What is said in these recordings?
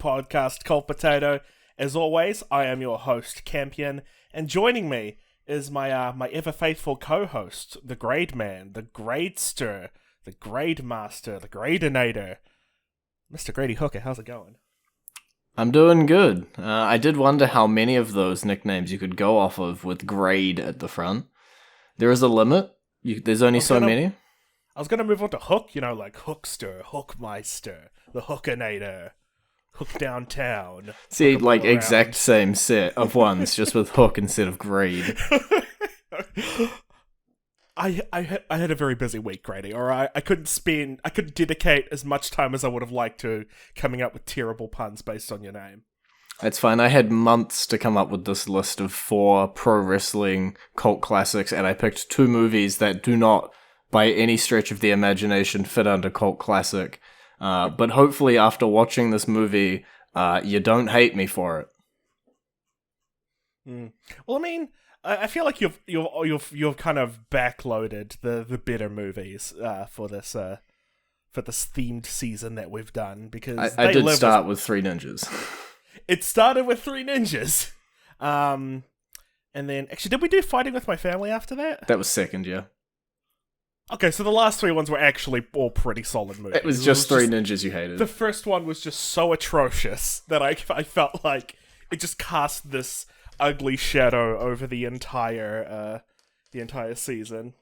podcast, Cold Potato. As always, I am your host, Campion, and joining me is my ever-faithful co-host, the Grade Man, the Gradester, the Grade Master, the Gradinator, Mr. Grady Hooker. How's it going? I'm doing good. I did wonder how many of those nicknames you could go off of with grade at the front. There is a limit. There's only so many. I was going to move on to Hook, like Hookster, Hookmeister, the Hookinator, Hook Downtown. See, Hook like around. exact same set of ones, just with Hook instead of grade. I had a very busy week, Grady, alright? I couldn't dedicate as much time as I would have liked to coming up with terrible puns based on your name. That's fine. I had months to come up with this list of 4 pro wrestling cult classics, and I picked 2 movies that do not, by any stretch of the imagination, fit under cult classic. But hopefully after watching this movie, you don't hate me for it. Well, I mean, I feel like you've kind of backloaded the better movies for this themed season that we've done, because I did start with 3 Ninjas. It started with 3 Ninjas, and then actually, did we do Fighting with My Family after that? That was second, yeah. Okay, so the last 3 ones were actually all pretty solid movies. It was just 3 Ninjas you hated. The first one was just so atrocious that I felt like it just cast this ugly shadow over the entire season.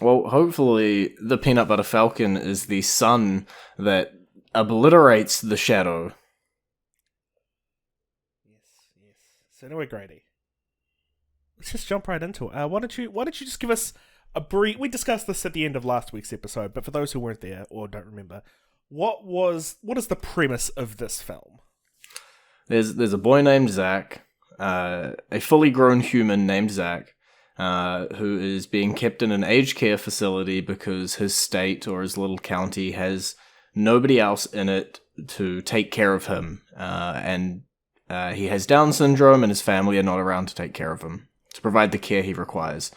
Well, hopefully the Peanut Butter Falcon is the sun that obliterates the shadow. Yes. So anyway, Grady, let's just jump right into it. Why don't you just give us a brief... We discussed this at the end of last week's episode, but for those who weren't there or don't remember, what is the premise of this film? There's a boy named Zach, a fully grown human named Zach, who is being kept in an aged care facility because his state or his little county has nobody else in it to take care of him, and he has Down syndrome and his family are not around to take care of him, to provide the care he requires.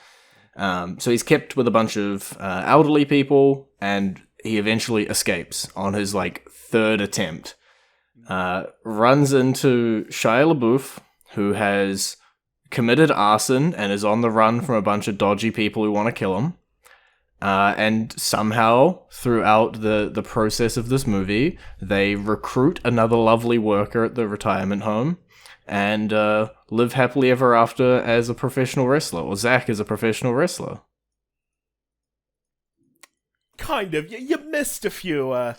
So he's kept with a bunch of elderly people, and he eventually escapes on his 3rd attempt. Runs into Shia LaBeouf, who has committed arson and is on the run from a bunch of dodgy people who want to kill him. And somehow, throughout the process of this movie, they recruit another lovely worker at the retirement home and live happily ever after as a professional wrestler. Or Zach is a professional wrestler. Kind of. You missed a few...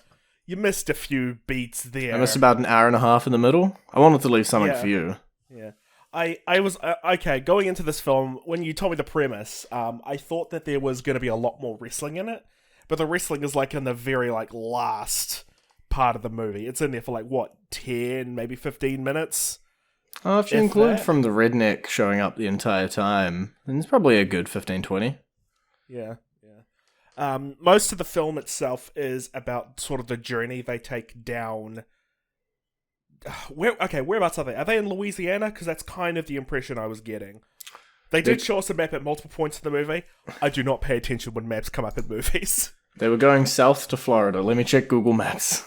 You missed a few beats there. I missed about an hour and a half in the middle. I wanted to leave something for you. Yeah. I was... okay, going into this film, when you told me the premise, I thought that there was going to be a lot more wrestling in it, but the wrestling is in the very last part of the movie. It's in there for 10, maybe 15 minutes? Oh, if you include from the redneck showing up the entire time, then it's probably a good 15-20. Yeah. Most of the film itself is about sort of the journey they take down. Whereabouts are they? Are they in Louisiana? Because that's kind of the impression I was getting. They did show us a map at multiple points in the movie. I do not pay attention when maps come up in movies. They were going south to Florida. Let me check Google Maps.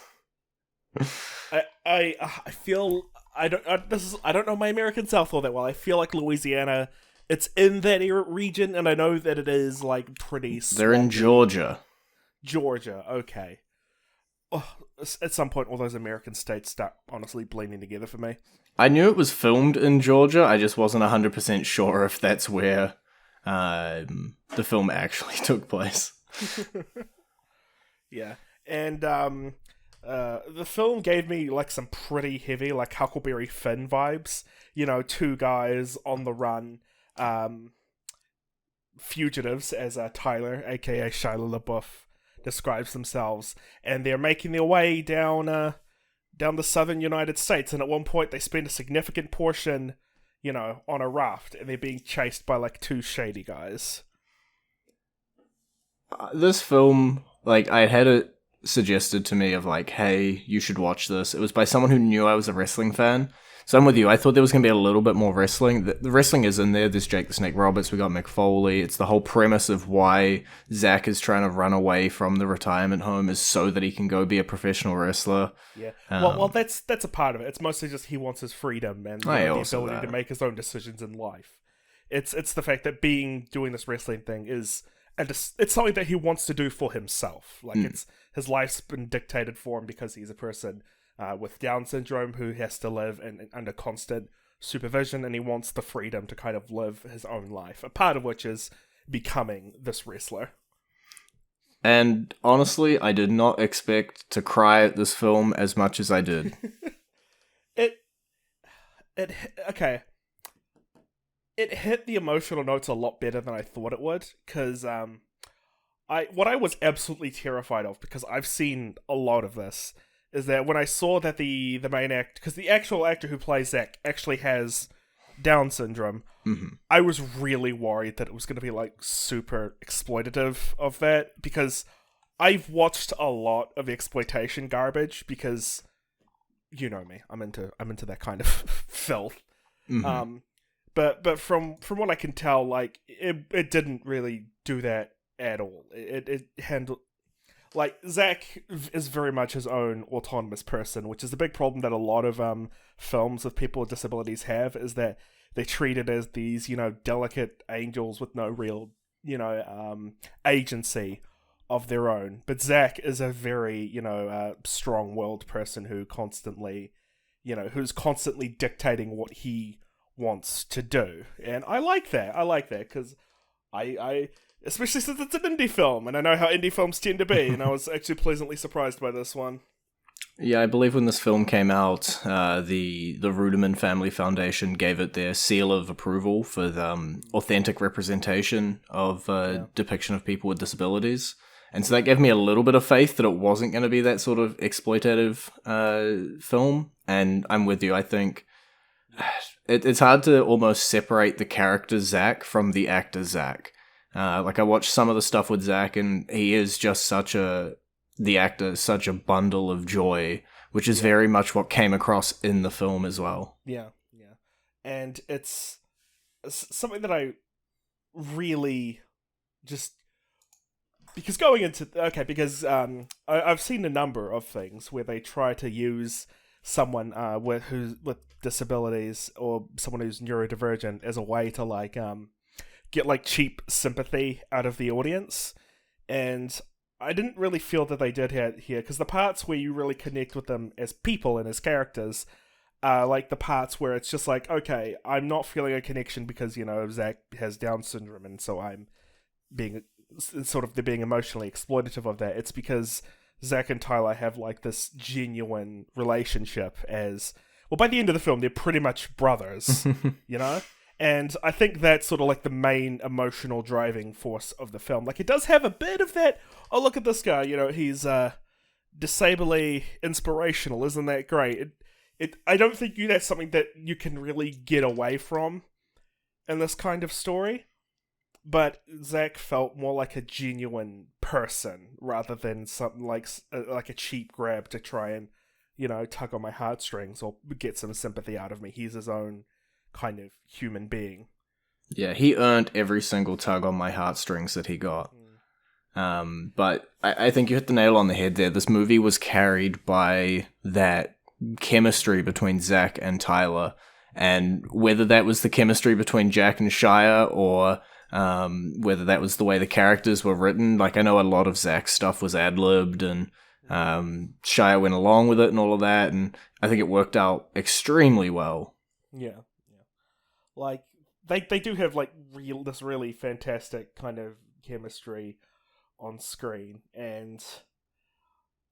I feel I don't know my American South all that well. I feel like Louisiana. It's in that region, and I know that it is pretty. They're in Georgia. Georgia, okay. Oh, at some point, all those American states start honestly blending together for me. I knew it was filmed in Georgia. I just wasn't 100% sure if that's where the film actually took place. Yeah, and the film gave me some pretty heavy Huckleberry Finn vibes. 2 guys on the run. Fugitives, as Tyler, aka Shia LaBeouf, describes themselves, and they're making their way down the southern United States, and at one point they spend a significant portion, on a raft, and they're being chased by 2 shady guys. This film, I had it suggested to me of like, hey, you should watch this. It was by someone who knew I was a wrestling fan. So I'm with you. I thought there was going to be a little bit more wrestling. The wrestling is in there. There's Jake the Snake Roberts. We got Mick Foley. It's the whole premise of why Zack is trying to run away from the retirement home is so that he can go be a professional wrestler. Yeah. Well, that's a part of it. It's mostly just he wants his freedom and the ability to make his own decisions in life. It's the fact that doing this wrestling thing is, and it's something that he wants to do for himself. Like it's his life's been dictated for him because he's a person with Down syndrome who has to live under constant supervision, and he wants the freedom to kind of live his own life, a part of which is becoming this wrestler. And honestly, I did not expect to cry at this film as much as I did. Okay. It hit the emotional notes a lot better than I thought it would, because what I was absolutely terrified of, because I've seen a lot of this, is that when I saw that the main act, because the actual actor who plays Zack actually has Down syndrome, I was really worried that it was going to be like super exploitative of that, because I've watched a lot of exploitation garbage, because you know me, I'm into that kind of filth. But from what I can tell, like it didn't really do that at all. It handled. Like, Zack is very much his own autonomous person, which is the big problem that a lot of films with people with disabilities have, is that they treat it as these, delicate angels with no real, agency of their own. But Zack is a very, strong-willed person who constantly, who's constantly dictating what he wants to do. And I like that. Because I especially since it's an indie film, and I know how indie films tend to be, and I was actually pleasantly surprised by this one. Yeah, I believe when this film came out, the Ruderman Family Foundation gave it their seal of approval for the authentic representation of depiction of people with disabilities. And so that gave me a little bit of faith that it wasn't going to be that sort of exploitative film. And I'm with you. I think it's hard to almost separate the character Zack from the actor Zack. Like, I watched some of the stuff with Zack, and he is just such a bundle of joy, which is very much what came across in the film as well. Yeah. And it's something that I really just... Because I've seen a number of things where they try to use someone with disabilities or someone who's neurodivergent as a way to, get cheap sympathy out of the audience, and I didn't really feel that they did here, because the parts where you really connect with them as people and as characters are the parts where it's just okay, I'm not feeling a connection because Zack has Down syndrome, and so I'm being they're being emotionally exploitative of that. It's because Zack and Tyler have this genuine relationship as well. By the end of the film, they're pretty much brothers, And I think that's sort of the main emotional driving force of the film. It does have a bit of that, oh, look at this guy, he's disably inspirational, isn't that great? I don't think that's something that you can really get away from in this kind of story. But Zack felt more like a genuine person rather than something like a cheap grab to try and, tug on my heartstrings or get some sympathy out of me. He's his own kind of human being. Yeah, he earned every single tug on my heartstrings that he got. But I think you hit the nail on the head there. This movie was carried by that chemistry between Zack and Tyler, and whether that was the chemistry between Jack and Shia or whether that was the way the characters were written. I know a lot of Zack's stuff was ad-libbed, and Shia went along with it and all of that, and I think it worked out extremely well. Yeah. They do have this really fantastic kind of chemistry on screen, and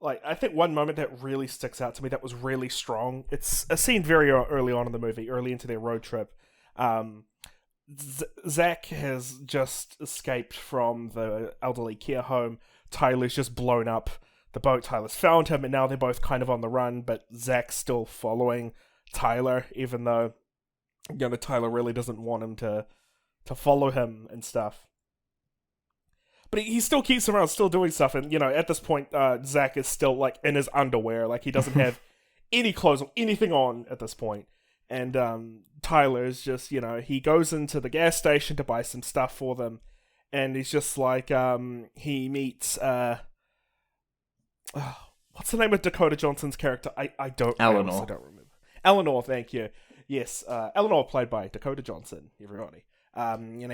I think one moment that really sticks out to me that was really strong. It's a scene very early on in the movie, early into their road trip. Zack has just escaped from the elderly care home. Tyler's just blown up the boat. Tyler's found him, and now they're both kind of on the run, but Zack's still following Tyler, even though Tyler really doesn't want him to follow him and stuff. but he still keeps around, still doing stuff. And at this point, Zach is still like in his underwear, like he doesn't have any clothes or anything on at this point. And Tyler is just, he goes into the gas station to buy some stuff for them, and he's just like, he meets what's the name of Dakota Johnson's character? I don't. Eleanor. I honestly don't remember. Eleanor, thank you. Yes, Eleanor, played by Dakota Johnson. Everybody.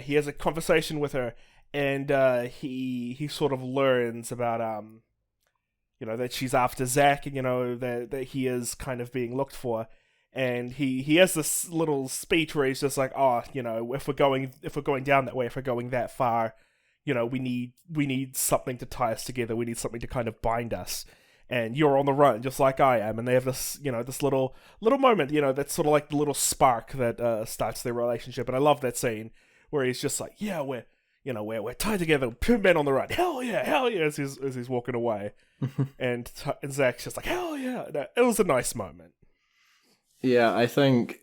He has a conversation with her, and he sort of learns about that she's after Zach, and that he is kind of being looked for. And he has this little speech where he's just like, if we're going down that way, if we're going that far, we need something to tie us together. We need something to kind of bind us. And you're on the run, just like I am. And they have this, this little moment, that's sort of like the little spark that starts their relationship. And I love that scene where he's just like, yeah, we're tied together, two men on the run, hell yeah, as he's walking away. and Zach's just like, hell yeah. It was a nice moment. Yeah, I think,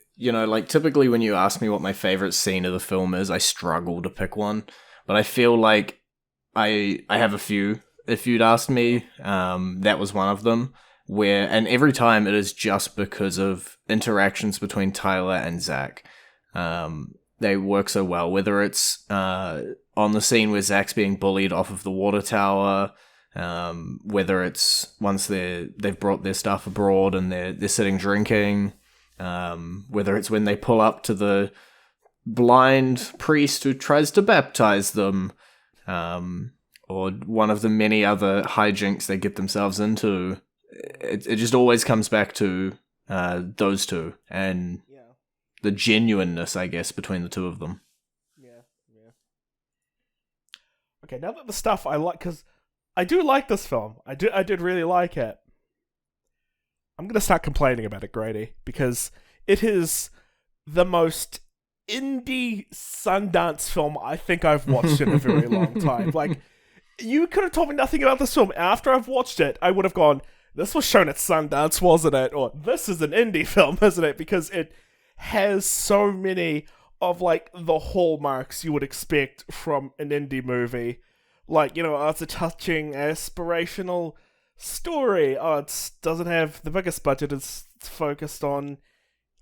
typically when you ask me what my favorite scene of the film is, I struggle to pick one. But I feel like I have a few. If you'd asked me, that was one of them. And every time it is just because of interactions between Tyler and Zach. They work so well. Whether it's on the scene where Zach's being bullied off of the water tower, whether it's once they've brought their stuff abroad and they're sitting drinking, whether it's when they pull up to the blind priest who tries to baptize them, or one of the many other hijinks they get themselves into. It just always comes back to those two and the genuineness, I guess, between the two of them. Yeah. Okay, now that the stuff I like, because I do like this film. I did really like it. I'm going to start complaining about it, Grady, because it is the most indie Sundance film I think I've watched in a very long time. Like, you could have told me nothing about this film. After I've watched it, I would have gone, this was shown at Sundance, wasn't it? Or, this is an indie film, isn't it? Because it has so many of, like, the hallmarks you would expect from an indie movie. Like, it's a touching, aspirational story. It doesn't have the biggest budget. It's focused on...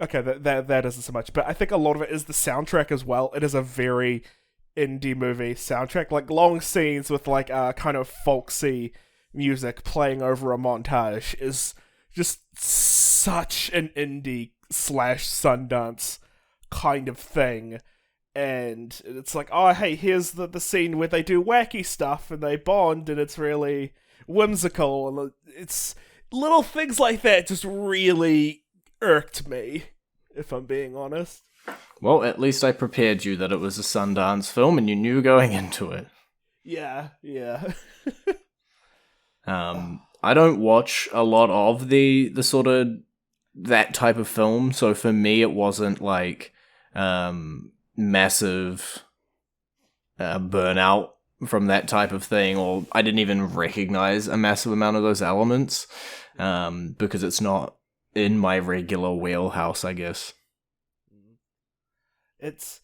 Okay, that isn't so much. But I think a lot of it is the soundtrack as well. It is a very indie movie soundtrack. Like, long scenes with, like, kind of folksy music playing over a montage is just such an indie / Sundance kind of thing. And it's like, oh, hey, here's the scene where they do wacky stuff and they bond and it's really whimsical. And it's little things like that just really irked me, if I'm being honest. Well, at least I prepared you that it was a Sundance film and you knew going into it. Yeah. I don't watch a lot of the sort of that type of film, so for me it wasn't like massive burnout from that type of thing, or I didn't even recognize a massive amount of those elements because it's not in my regular wheelhouse, I guess. It's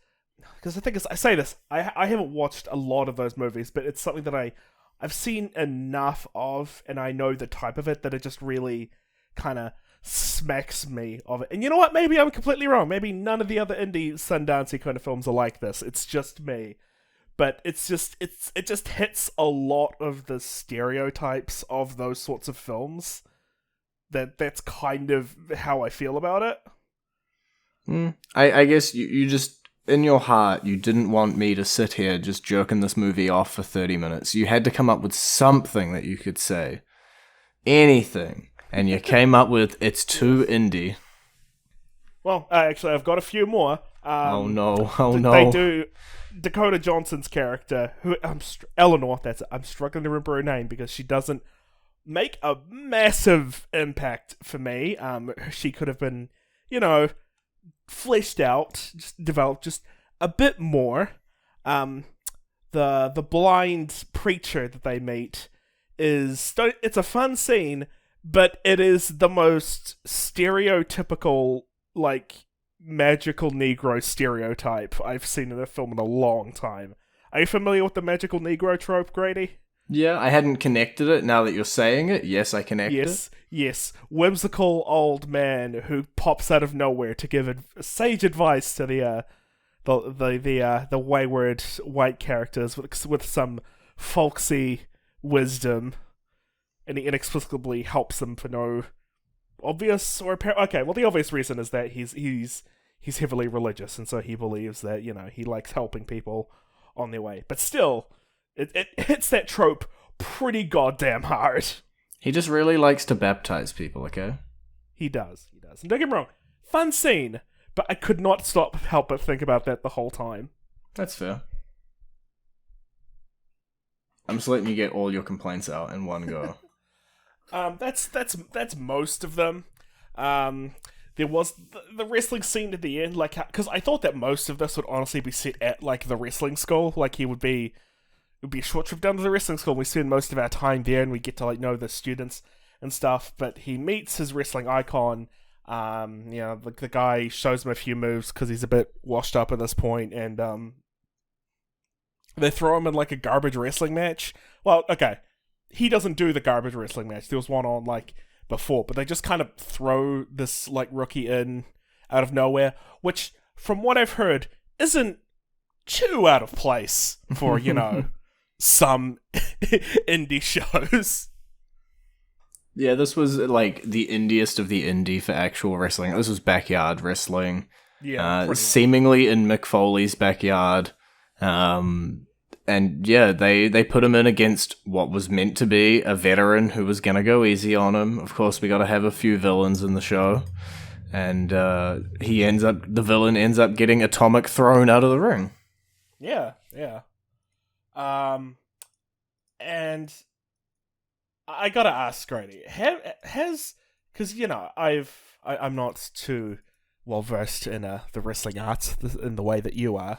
because the thing is, I say this, I haven't watched a lot of those movies, but it's something that I've seen enough of, and I know the type of it that it just really kind of smacks me of it. And you know what? Maybe I'm completely wrong. Maybe none of the other indie Sundancey kind of films are like this. It's just me. But it just hits a lot of the stereotypes of those sorts of films. That's kind of how I feel about it. I guess you just, in your heart, you didn't want me to sit here just jerking this movie off for 30 minutes. You had to come up with something that you could say. Anything. And you came up with, it's too indie. Well, actually, I've got a few more. Oh no. They do... Dakota Johnson's character, who Eleanor, I'm struggling to remember her name because she doesn't make a massive impact for me. She could have been, fleshed out, just developed just a bit more. The blind preacher that they meet it's a fun scene, but it is the most stereotypical, like, magical Negro stereotype I've seen in a film in a long time. Are you familiar with the magical Negro trope, Grady? Yeah, I hadn't connected it. Now that you're saying it, yes, I connect it. Yes. Whimsical old man who pops out of nowhere to give sage advice to the wayward white characters with some folksy wisdom, and he inexplicably helps them for no obvious or apparent. Okay, well, the obvious reason is that he's heavily religious, and so he believes that he likes helping people on their way. But still, it hits that trope pretty goddamn hard. He just really likes to baptize people. Okay. He does. And don't get me wrong, fun scene, but I could not help but think about that the whole time. That's fair. I'm just letting you get all your complaints out in one go. That's most of them. There was the wrestling scene at the end, because I thought that most of this would honestly be set at the wrestling school. It would be a short trip down to the wrestling school. And we spend most of our time there, and we get to know the students and stuff. But he meets his wrestling icon. The guy shows him a few moves because he's a bit washed up at this point, and they throw him in a garbage wrestling match. Well, okay, he doesn't do the garbage wrestling match. There was one on before, but they just kind of throw this rookie in out of nowhere, which from what I've heard isn't too out of place for some indie shows. Yeah, this was the indiest of the indie for actual wrestling. This was backyard wrestling. Yeah, seemingly in Mick Foley's backyard. And yeah, they put him in against what was meant to be a veteran who was gonna go easy on him. Of course, we gotta have a few villains in the show. And the villain ends up getting Atomic thrown out of the ring. Yeah. And I gotta ask, Grady, because I'm not too well versed in the wrestling arts in the way that you are.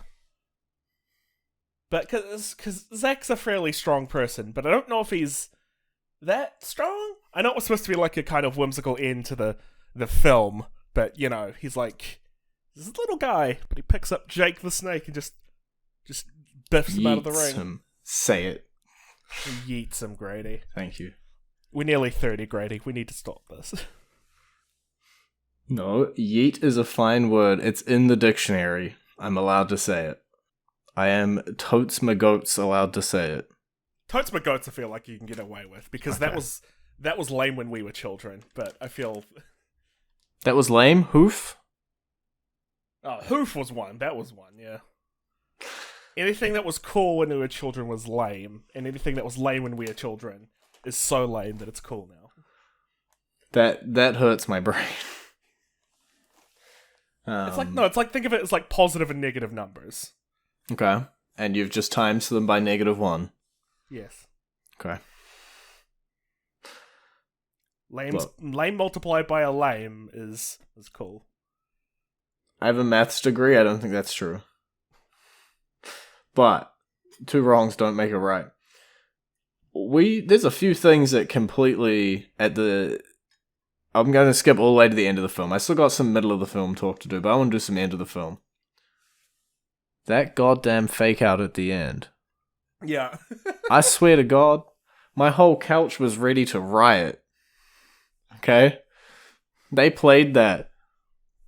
But because Zach's a fairly strong person, but I don't know if he's that strong. I know it was supposed to be a kind of whimsical end to the film, but he's this little guy, but he picks up Jake the Snake and just biffs him out of the ring. Him. Say it. He yeets him, Grady. Thank you. We're nearly 30, Grady. We need to stop this. No, yeet is a fine word. It's in the dictionary. I'm allowed to say it. I am totes my goats allowed to say it. Totes my goats I feel like you can get away with, because okay. that was lame when we were children, but I feel... That was lame? Hoof? Oh, hoof was one. That was one, yeah. Anything that was cool when we were children was lame, and anything that was lame when we were children is so lame that it's cool now. That hurts my brain. It's like think of it as positive and negative numbers. Okay. And you've just times them by -1. Yes. Okay. Lame multiplied by a lame is cool. I have a maths degree. I don't think that's true. But 2 wrongs don't make a right. There's a few things that completely I'm going to skip all the way to the end of the film. I still got some middle of the film talk to do, but I want to do some end of the film. That goddamn fake out at the end. Yeah. I swear to God, my whole couch was ready to riot. Okay? They played that.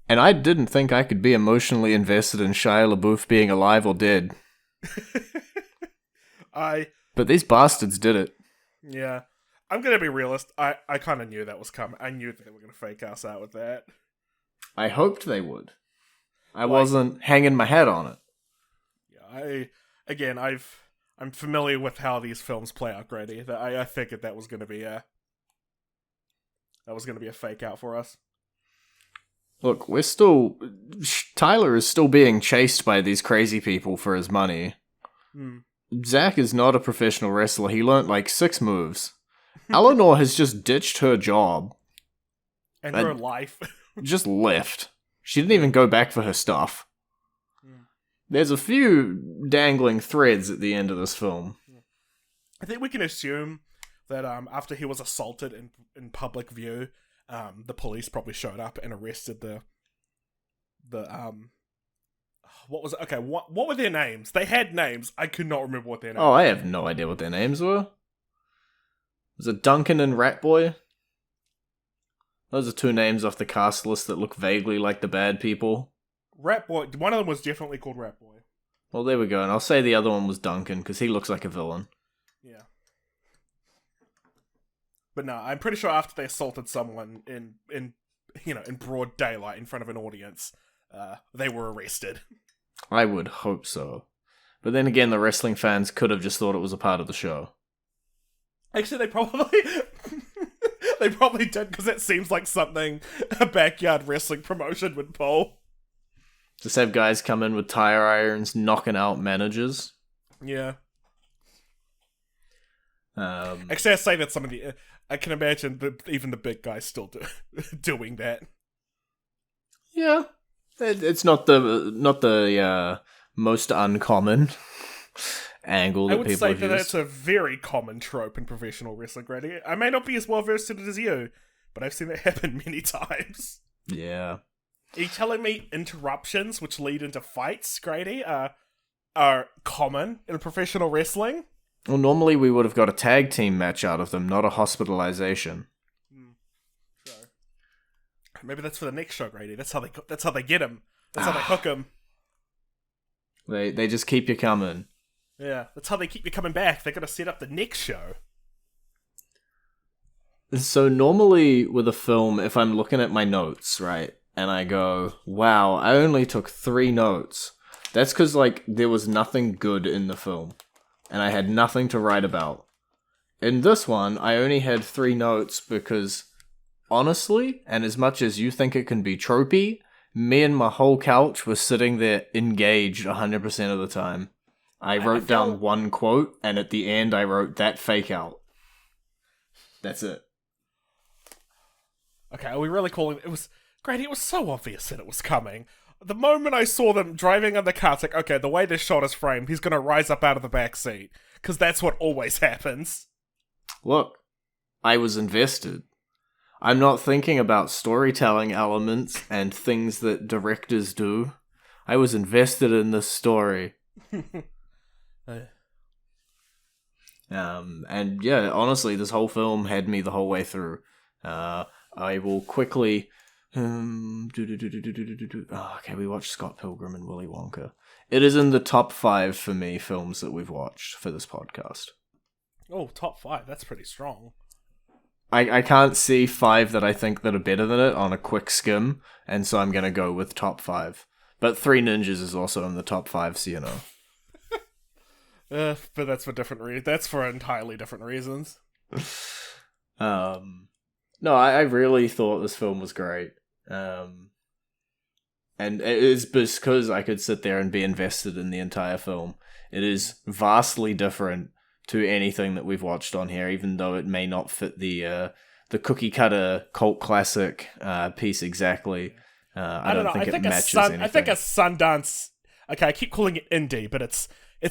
And I didn't think I could be emotionally invested in Shia LaBeouf being alive or dead. But these bastards did it. Yeah. I'm going to be realist. I kind of knew that was coming. I knew that they were going to fake us out with that. I hoped they would. I wasn't hanging my hat on it. Yeah, I'm familiar with how these films play out, Grady. I figured that was going to be a fake out for us. Look, Tyler is still being chased by these crazy people for his money. Zach is not a professional wrestler. He learnt 6 moves. Eleanor has just ditched her job. And her life. Just left. She didn't even go back for her stuff. There's a few dangling threads at the end of this film. I think we can assume that after he was assaulted in public view, the police probably showed up and arrested the What was okay? What were their names? They had names. I could not remember what their names. Oh, I have no idea what their names were. Was it Duncan and Ratboy? Those are two names off the cast list that look vaguely like the bad people. Ratboy. One of them was definitely called Ratboy. Well, there we go. And I'll say the other one was Duncan because he looks like a villain. Yeah. But no, I'm pretty sure after they assaulted someone in broad daylight in front of an audience, they were arrested. I would hope so. But then again, the wrestling fans could have just thought it was a part of the show. Actually, they probably did, because it seems like something a backyard wrestling promotion would pull. Just have guys come in with tire irons, knocking out managers. Yeah. Actually, I say that some of the... I can imagine even the big guys still doing that. Yeah. It's not the most uncommon angle that people use. I would say that it's a very common trope in professional wrestling, Grady. I may not be as well versed in it as you, but I've seen it happen many times. Yeah. Are you telling me interruptions which lead into fights, Grady, are common in professional wrestling? Well, normally we would have got a tag team match out of them, not a hospitalization. So maybe that's for the next show, Grady. That's how they get him. That's how they hook him. They just keep you coming. Yeah, that's how they keep you coming back. They're gonna set up the next show. So normally with a film, if I'm looking at my notes, right, and I go, wow, I only took 3 notes. That's because, like, there was nothing good in the film. And I had nothing to write about. In this one, I only had 3 notes because, honestly, and as much as you think it can be tropey, me and my whole couch were sitting there engaged 100% of the time. I wrote down one quote, and at the end I wrote that fake out. That's it. Okay, are we really calling it was Grady, it was so obvious that it was coming. The moment I saw them driving on the car, it's like, okay, the way this shot is framed, he's gonna rise up out of the back seat. Because that's what always happens. Look, I was invested. I'm not thinking about storytelling elements and things that directors do. I was invested in this story. And yeah, honestly, this whole film had me the whole way through. I will quickly... okay, we watched Scott Pilgrim and Willy Wonka. It is in the top 5 for me films that we've watched for this podcast. Oh, top 5, that's pretty strong. I can't see 5 that I think that are better than it on a quick skim, and so I'm gonna go with top 5. But 3 Ninjas is also in the top 5, so you know. But that's for different reasons. That's for entirely different reasons. No, I really thought this film was great. And it is because I could sit there and be invested in the entire film. It is vastly different to anything that we've watched on here, even though it may not fit the cookie cutter cult classic piece exactly. I don't think it matches anything. I think a Sundance. Okay, I keep calling it indie, but it's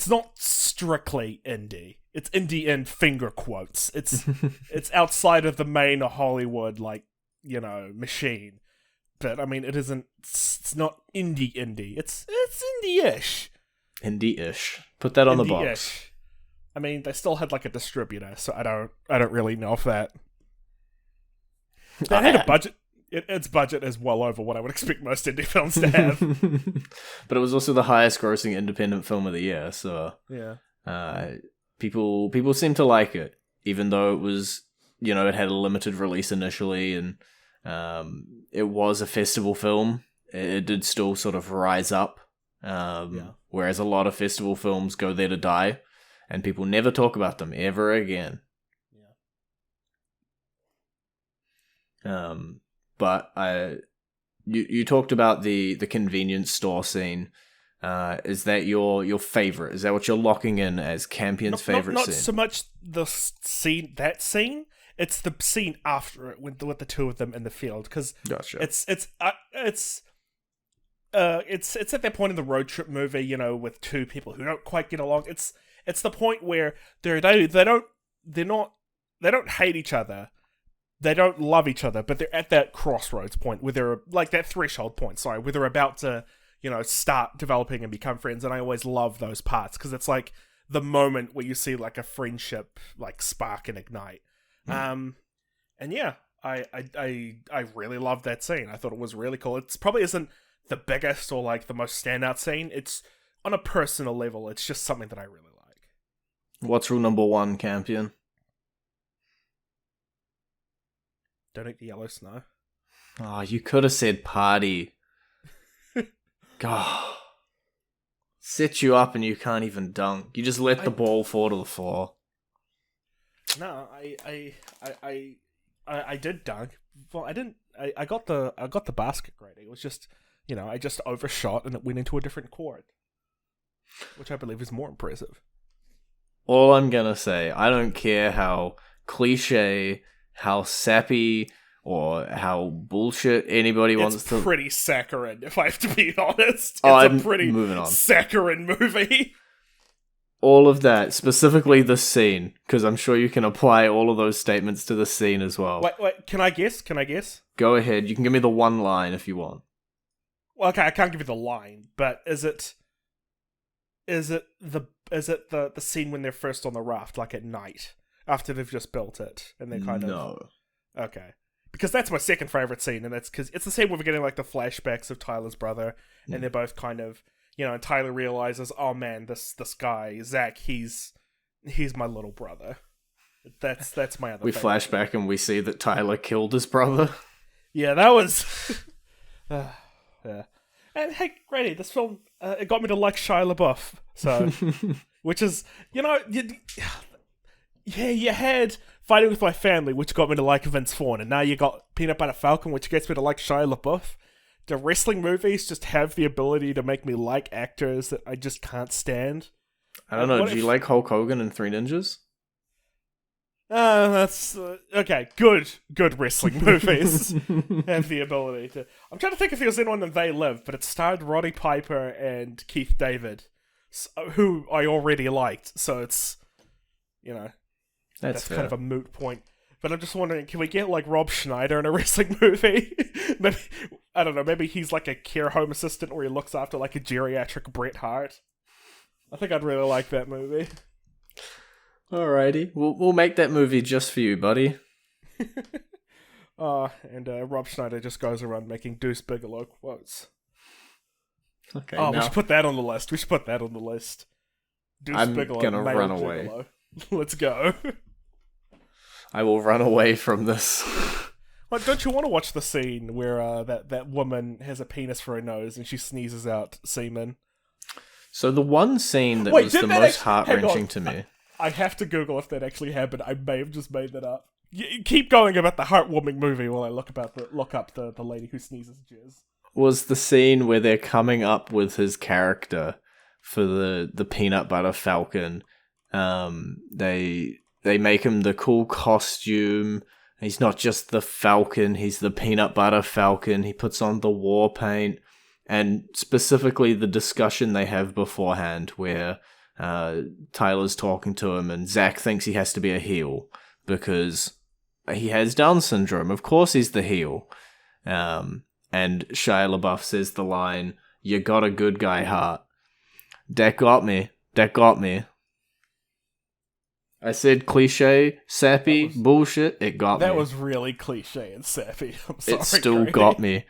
not strictly indie. It's indie in finger quotes. It's it's outside of the main Hollywood machine. But I mean, it isn't. It's not indie. It's indie-ish. Indie-ish. Put that on the box. I mean, they still had like a distributor, so I don't really know if that. They had a budget. Its budget is well over what I would expect most indie films to have. But it was also the highest grossing independent film of the year, so yeah. People seem to like it, even though it was, it had a limited release initially, and it was a festival film. It did still sort of rise up, whereas a lot of festival films go there to die, and people never talk about them ever again. Yeah. But you talked about the convenience store scene. Is that your favorite? Is that what you're locking in as Campion's favorite scene? Not so much the scene. It's the scene after it with the two of them in the field, because gotcha. It's at that point in the road trip movie, with two people who don't quite get along. It's the point where they don't hate each other. They don't love each other, but they're at that crossroads point where they're like that threshold point. Sorry, where they're about to start developing and become friends. And I always love those parts because it's like the moment where you see like a friendship like spark and ignite. And yeah, I really loved that scene. I thought it was really cool. It probably isn't the biggest or like the most standout scene. It's on a personal level. It's just something that I really like. What's rule number 1, Campion? Don't eat the yellow snow. Oh, you could have said party. God. Set you up and you can't even dunk. You just let the ball fall to the floor. No, I did dunk. Well, I didn't. I got the basket grading. It was just, I just overshot and it went into a different court, which I believe is more impressive. All I'm gonna say, I don't care how cliche, how sappy, or how bullshit anybody wants to... It's pretty saccharine, if I have to be honest. It's a pretty saccharine movie. All of that, specifically the scene, because I'm sure you can apply all of those statements to the scene as well. Wait, can I guess? Go ahead, you can give me the one line if you want. Well, okay, I can't give you the line, but is it the scene when they're first on the raft, like at night, after they've just built it, and they're kind of... No. Okay. Because that's my second favorite scene, and that's because it's the scene where we're getting like the flashbacks of Tyler's brother, and they're both kind of, and Tyler realizes, oh man, this guy Zach, he's my little brother. That's my other. We flash back and we see that Tyler killed his brother. Yeah, that was. Yeah, and hey, Grady, this film it got me to like Shia LaBeouf, so which is you had Fighting With My Family, which got me to like Vince Vaughn, and now you got Peanut Butter Falcon, which gets me to like Shia LaBeouf. The wrestling movies just have the ability to make me like actors that I just can't stand. I don't know, do you like Hulk Hogan and Three Ninjas? That's... okay, good wrestling movies have the ability to... I'm trying to think if there was anyone in They Live, but it starred Roddy Piper and Keith David, who I already liked, so it's, That's kind of a moot point. But I'm just wondering, can we get, like, Rob Schneider in a wrestling movie? Maybe, I don't know, maybe he's, like, a care home assistant where he looks after, like, a geriatric Bret Hart. I think I'd really like that movie. Alrighty. We'll make that movie just for you, buddy. And Rob Schneider just goes around making Deuce Bigelow quotes. Okay, we should put that on the list. Deuce Bigelow, gonna run away. Gigolo. Let's go. I will run away from this. Well, don't you want to watch the scene where that woman has a penis for her nose and she sneezes out semen? So the one scene that was the most heart-wrenching to me... I have to Google if that actually happened. I may have just made that up. Keep going about the heartwarming movie while I look up the lady who sneezes jizz. Was the scene where they're coming up with his character for the Peanut Butter Falcon. They make him the cool costume. He's not just the Falcon, he's the Peanut Butter Falcon. He puts on the war paint. And specifically the discussion they have beforehand where Tyler's talking to him and Zach thinks he has to be a heel because he has Down syndrome. Of course he's the heel. And Shia LaBeouf says the line, "You got a good guy heart." That got me. I said cliche, sappy, bullshit. It got me. That was really cliche and sappy. I'm sorry. It still got me.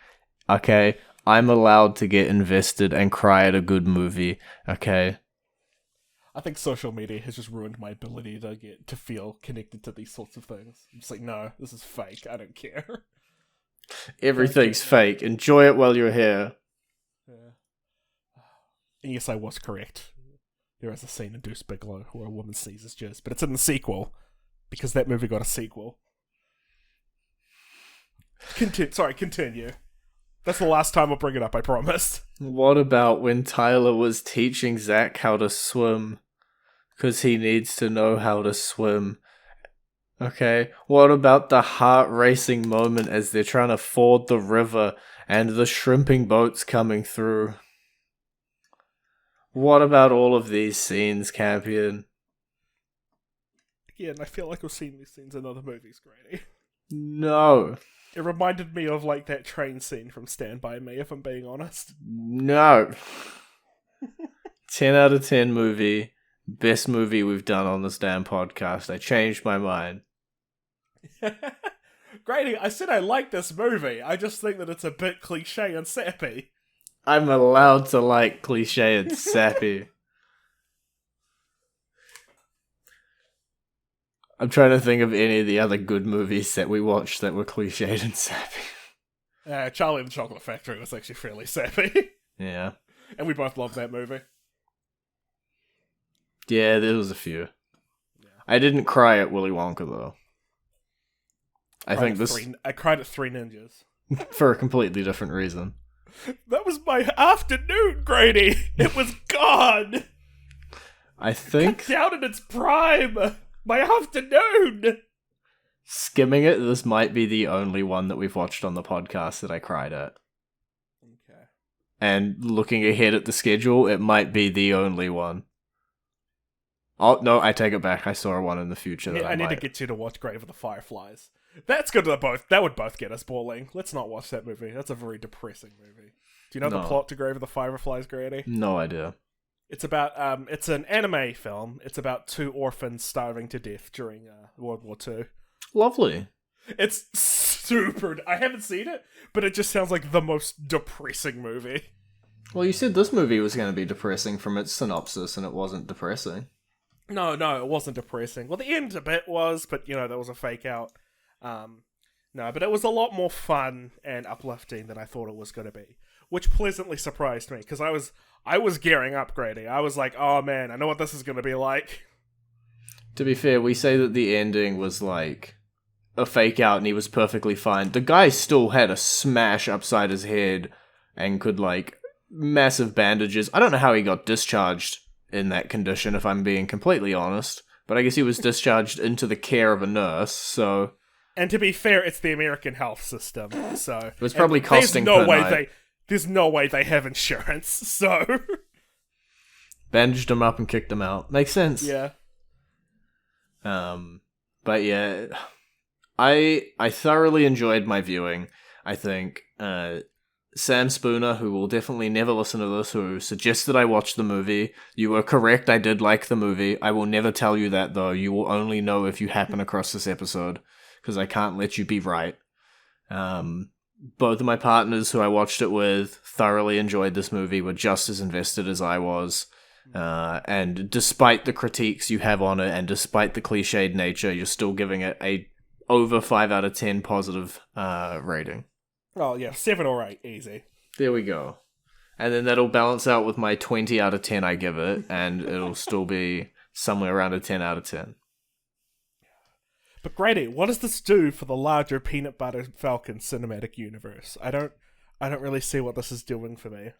Okay? I'm allowed to get invested and cry at a good movie. Okay? I think social media has just ruined my ability to feel connected to these sorts of things. I'm just like, no, this is fake. I don't care. Everything's fake. Enjoy it while you're here. Yeah. And yes, I was correct. There is a scene in Deuce Bigelow where a woman sneezes jizz, but it's in the sequel because that movie got a sequel. Continue. That's the last time I'll bring it up, I promise. What about when Tyler was teaching Zach how to swim? Because he needs to know how to swim. Okay, what about the heart-racing moment as they're trying to ford the river and the shrimping boat's coming through? What about all of these scenes, Campion? Yeah, and I feel like we've seen these scenes in other movies, Grady. No. It reminded me of like that train scene from Stand By Me, if I'm being honest. No. 10 out of 10 movie. Best movie we've done on this damn podcast. I changed my mind. Grady, I said I like this movie. I just think that it's a bit cliche and sappy. I'm allowed to like cliche and sappy. I'm trying to think of any of the other good movies that we watched that were cliched and sappy. Charlie and the Chocolate Factory was actually fairly sappy. Yeah. And we both loved that movie. Yeah, there was a few. Yeah. I didn't cry at Willy Wonka, though. I cried at Three Ninjas. For a completely different reason. That was my afternoon, Grady! It was gone! I think... Cut down in its prime! My afternoon! Skimming it, this might be the only one that we've watched on the podcast that I cried at. Okay. And looking ahead at the schedule, it might be the only one. Oh, no, I take it back. I saw one in the future that I need to get you to watch Grave of the Fireflies. That's good. That would both get us bawling. Let's not watch that movie. That's a very depressing movie. Do you know the plot to Grave of the Fireflies, Grady? No idea. It's about it's an anime film. It's about two orphans starving to death during World War II. Lovely. It's super. I haven't seen it, but it just sounds like the most depressing movie. Well, you said this movie was going to be depressing from its synopsis, and it wasn't depressing. No, it wasn't depressing. Well, the end a bit was, but that was a fake out. No, but it was a lot more fun and uplifting than I thought it was going to be, which pleasantly surprised me because I was gearing up, Grady. I was like, oh man, I know what this is going to be like. To be fair, we say that the ending was like a fake out and he was perfectly fine. The guy still had a smash upside his head and could like massive bandages. I don't know how he got discharged in that condition, if I'm being completely honest, but I guess he was discharged into the care of a nurse, so... And to be fair, it's the American health system, so... It was probably costing per night. There's no way they have insurance, so... Bandaged him up and kicked him out. Makes sense. Yeah. But yeah, I thoroughly enjoyed my viewing. I think Sam Spooner, who will definitely never listen to this, who suggested I watch the movie, you were correct, I did like the movie. I will never tell you that, though. You will only know if you happen across this episode, because I can't let you be right. Both of my partners who I watched it with thoroughly enjoyed this movie, were just as invested as I was. And despite the critiques you have on it, and despite the cliched nature, you're still giving it a over 5 out of 10 positive rating. Oh yeah, 7 or 8, easy. There we go. And then that'll balance out with my 20 out of 10 I give it, and it'll still be somewhere around a 10 out of 10. But Grady, what does this do for the larger Peanut Butter Falcon cinematic universe? I don't really see what this is doing for me.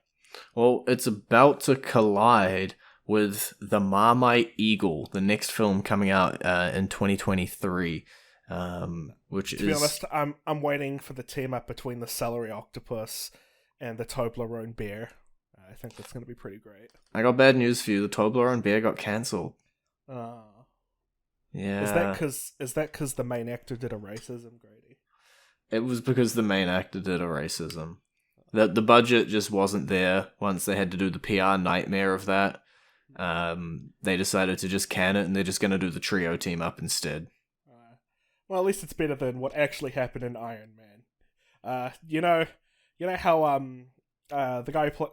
Well, it's about to collide with The Marmite Eagle, the next film coming out in 2023. Which to be honest, I'm waiting for the team up between the celery octopus and the Toblerone bear. I think that's going to be pretty great. I got bad news for you. The Toblerone bear got cancelled. Oh. Yeah. Is that because the main actor did a racism, Grady? It was because the main actor did a racism. The budget just wasn't there once they had to do the PR nightmare of that. They decided to just can it, and they're just going to do the trio team up instead. Well, at least it's better than what actually happened in Iron Man. You know how the guy who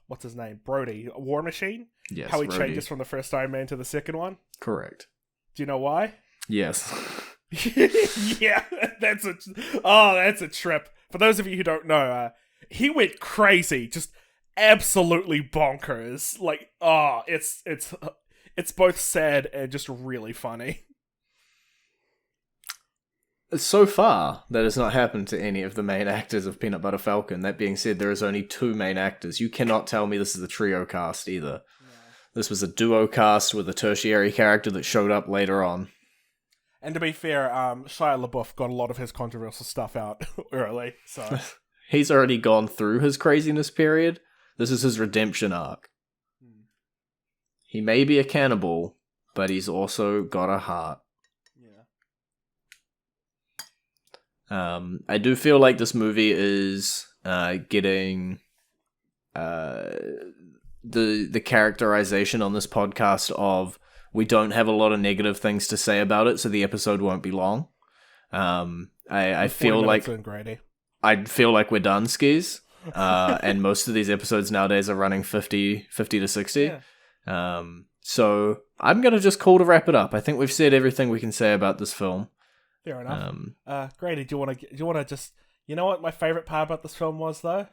what's his name, Brody, War Machine. Yes. How he Brody. changes from the first Iron Man to the second one. Correct. Do you know why? Yes. Yeah, that's a trip. For those of you who don't know, he went crazy, just absolutely bonkers. Like, it's both sad and just really funny. So far, that has not happened to any of the main actors of Peanut Butter Falcon. That being said, there is only 2 main actors. You cannot tell me this is a trio cast either. No. This was a duo cast with a tertiary character that showed up later on. And to be fair, Shia LaBeouf got a lot of his controversial stuff out early, so... He's already gone through his craziness period. This is his redemption arc. He may be a cannibal, but he's also got a heart. I do feel like this movie is getting the characterization on this podcast of we don't have a lot of negative things to say about it, so the episode won't be long. I feel like I'd feel like we're done, skis. And most of these episodes nowadays are running 50 to 60. Yeah. So I'm gonna just call to wrap it up. I think we've said everything we can say about this film. Fair enough. Grady, do you want to just, you know what my favorite part about this film was though?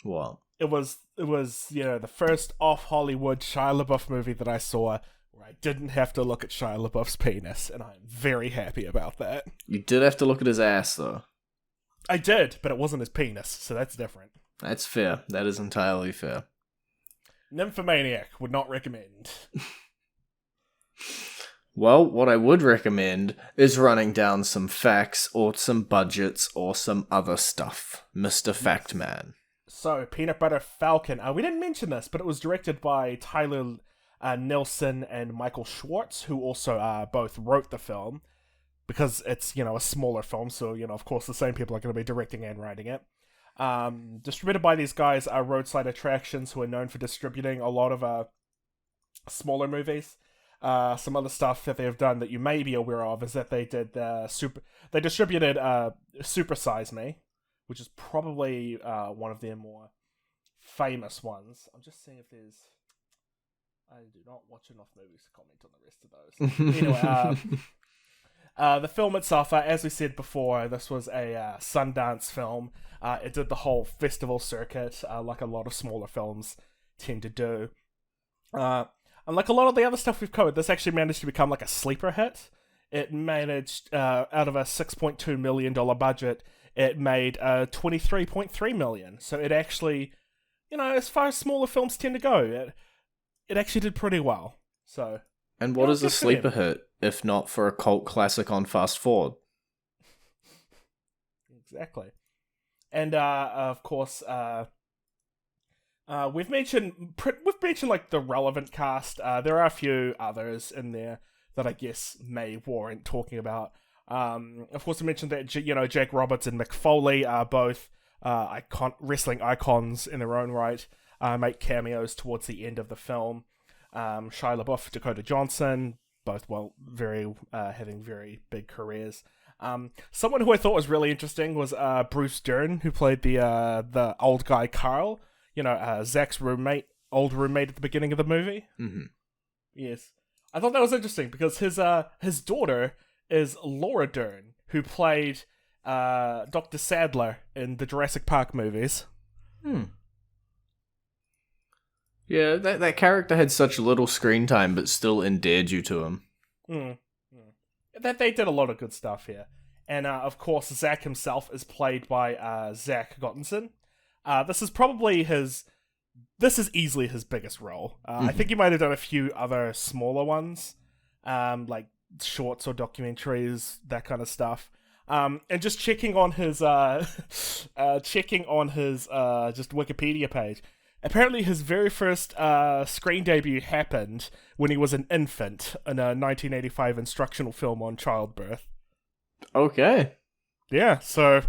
What? It was the first off Hollywood Shia LaBeouf movie that I saw where I didn't have to look at Shia LaBeouf's penis, and I'm very happy about that. You did have to look at his ass though. I did, but it wasn't his penis, so that's different. That's fair. That is entirely fair. Nymphomaniac, would not recommend. Well, what I would recommend is running down some facts or some budgets or some other stuff, Mr. Fact Man. So, Peanut Butter Falcon. We didn't mention this, but it was directed by Tyler Nelson and Michael Schwartz, who also both wrote the film, because it's, a smaller film, so, of course the same people are going to be directing and writing it. Distributed by these guys are Roadside Attractions, who are known for distributing a lot of smaller movies. Some other stuff that they have done that you may be aware of is that they did they distributed Super Size Me, which is probably one of their more famous ones. I'm just seeing if there's. I do not watch enough movies to comment on the rest of those. Anyway, the film itself, as we said before, this was a Sundance film. It did the whole festival circuit, like a lot of smaller films tend to do. And like a lot of the other stuff we've covered, this actually managed to become like a sleeper hit. It managed, out of a $6.2 million budget, it made $23.3 million. So it actually, as far as smaller films tend to go, it actually did pretty well. So. And what is a sleeper hit, if not for a cult classic on Fast Forward? Exactly. And, of course, we've mentioned like the relevant cast. There are a few others in there that I guess may warrant talking about. Of course, I mentioned that Jake Roberts and Mick Foley are both wrestling icons in their own right. Make cameos towards the end of the film. Shia LaBeouf, Dakota Johnson, both having very big careers. Someone who I thought was really interesting was Bruce Dern, who played the old guy Carl. Zach's old roommate at the beginning of the movie. Mm-hmm. Yes. I thought that was interesting because his daughter is Laura Dern, who played Dr. Sadler in the Jurassic Park movies. Yeah, that character had such little screen time, but still endeared you to him. That they did a lot of good stuff here. And, of course, Zach himself is played by Zach Gottenson. This is easily his biggest role. I think he might have done a few other smaller ones, like shorts or documentaries, that kind of stuff. And just checking on his just Wikipedia page. Apparently, his very first screen debut happened when he was an infant in a 1985 instructional film on childbirth. Okay. Yeah, so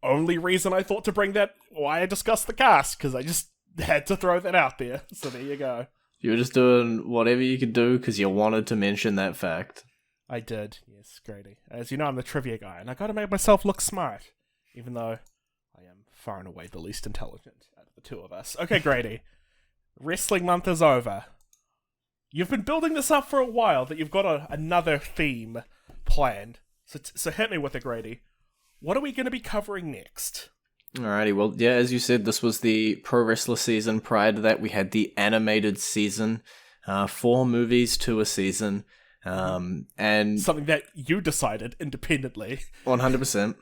only reason I thought to bring that, why I discussed the cast, because I just had to throw that out there. So there you go. You were just doing whatever you could do because you wanted to mention that fact. I did, yes, Grady. As you know, I'm the trivia guy, and I gotta make myself look smart, even though I am far and away the least intelligent out of the two of us. Okay, Grady. Wrestling month is over. You've been building this up for a while, that you've got another theme planned. So hit me with it, Grady. What are we going to be covering next? Alrighty, well, yeah, as you said, this was the Pro Wrestler season. Prior to that, we had the animated season. 4 movies to a season. And something that you decided independently. 100%.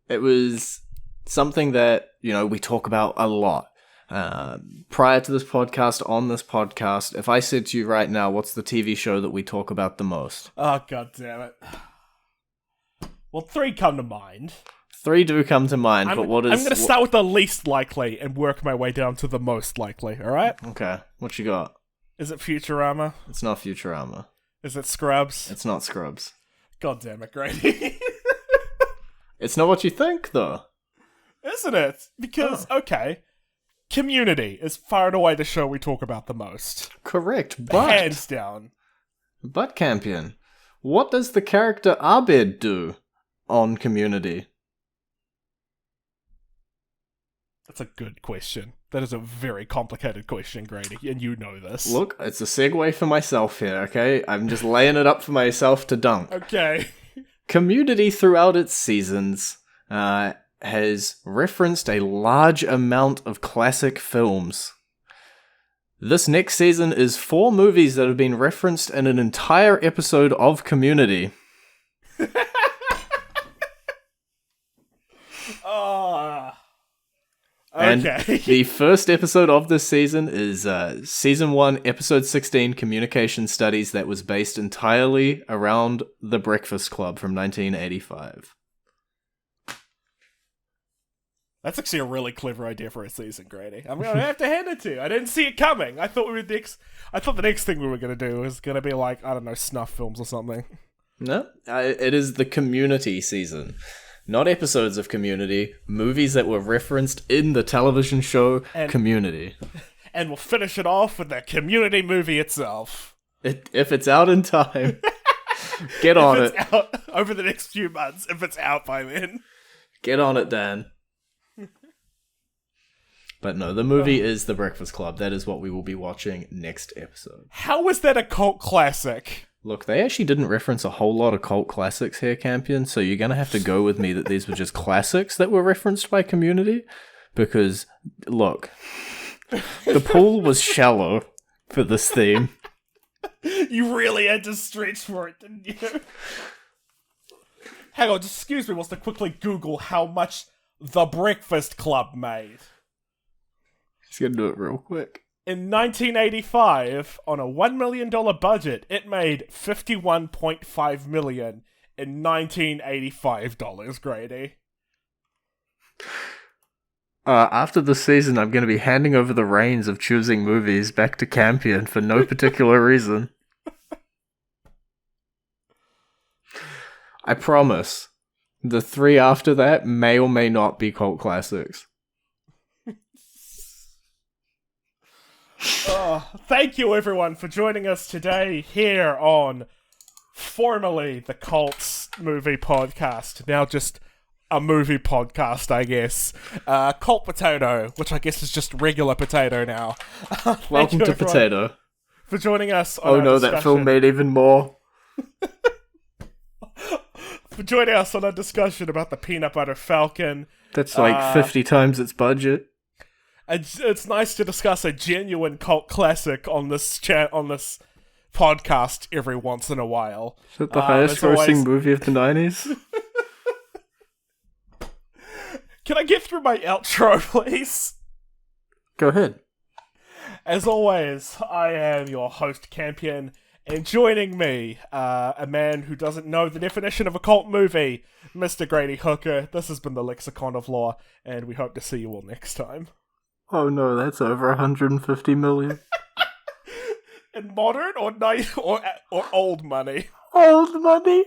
It was something that, we talk about a lot. Prior to this podcast, on this podcast, if I said to you right now, what's the TV show that we talk about the most? Oh, god damn it. Well, 3 come to mind. 3 do come to mind, but what is... I'm going to start with the least likely and work my way down to the most likely, alright? Okay, what you got? Is it Futurama? It's not Futurama. Is it Scrubs? It's not Scrubs. God damn it, Grady. It's not what you think, though. Isn't it? Because, okay, Community is far and away the show we talk about the most. Correct, but... Hands down. But, Campion, what does the character Abed do on Community? That's a good question. That is a very complicated question, Grady, and you know this. Look, it's a segue for myself here, okay? I'm just laying it up for myself to dunk. Okay. Community throughout its seasons has referenced a large amount of classic films. This next season is 4 movies that have been referenced in an entire episode of Community. And okay. The first episode of this season is Season 1, Episode 16, Communication Studies, that was based entirely around The Breakfast Club from 1985. That's actually a really clever idea for a season, Grady. I'm gonna have to hand it to you. I didn't see it coming. I thought the next thing we were gonna do was gonna be like, I don't know, snuff films or something. No, it is the Community season. Not episodes of Community, movies that were referenced in the television show Community. And we'll finish it off with the Community movie itself. If it's out in time, get on it. Out over the next few months, if it's out by then. Get on it, Dan. But no, the movie is The Breakfast Club. That is what we will be watching next episode. How is that a cult classic? Look, they actually didn't reference a whole lot of cult classics here, Campion, so you're going to have to go with me that these were just classics that were referenced by Community, because, look, the pool was shallow for this theme. You really had to stretch for it, didn't you? Hang on, just excuse me whilst I quickly Google how much The Breakfast Club made. He's going to do it real quick. In 1985, on a $1 million budget, it made $51.5 million in 1985 dollars, Grady. After this season, I'm going to be handing over the reins of choosing movies back to Campion for no particular reason. I promise, the 3 after that may or may not be cult classics. Thank you, everyone, for joining us today here on formerly the Cults Movie Podcast, now just a movie podcast, I guess. Cult Potato, which I guess is just regular potato now. Welcome to Potato. For joining us on our discussion. That film made even more. For joining us on a discussion about the Peanut Butter Falcon. That's like 50 times its budget. It's nice to discuss a genuine cult classic on this podcast every once in a while. Is that the highest grossing movie of the 90s? Can I get through my outro, please? Go ahead. As always, I am your host, Campion, and joining me, a man who doesn't know the definition of a cult movie, Mr. Grady Hooker. This has been the Lexicon of Law, and we hope to see you all next time. Oh no, that's over 150 million. In modern or old money? Old money.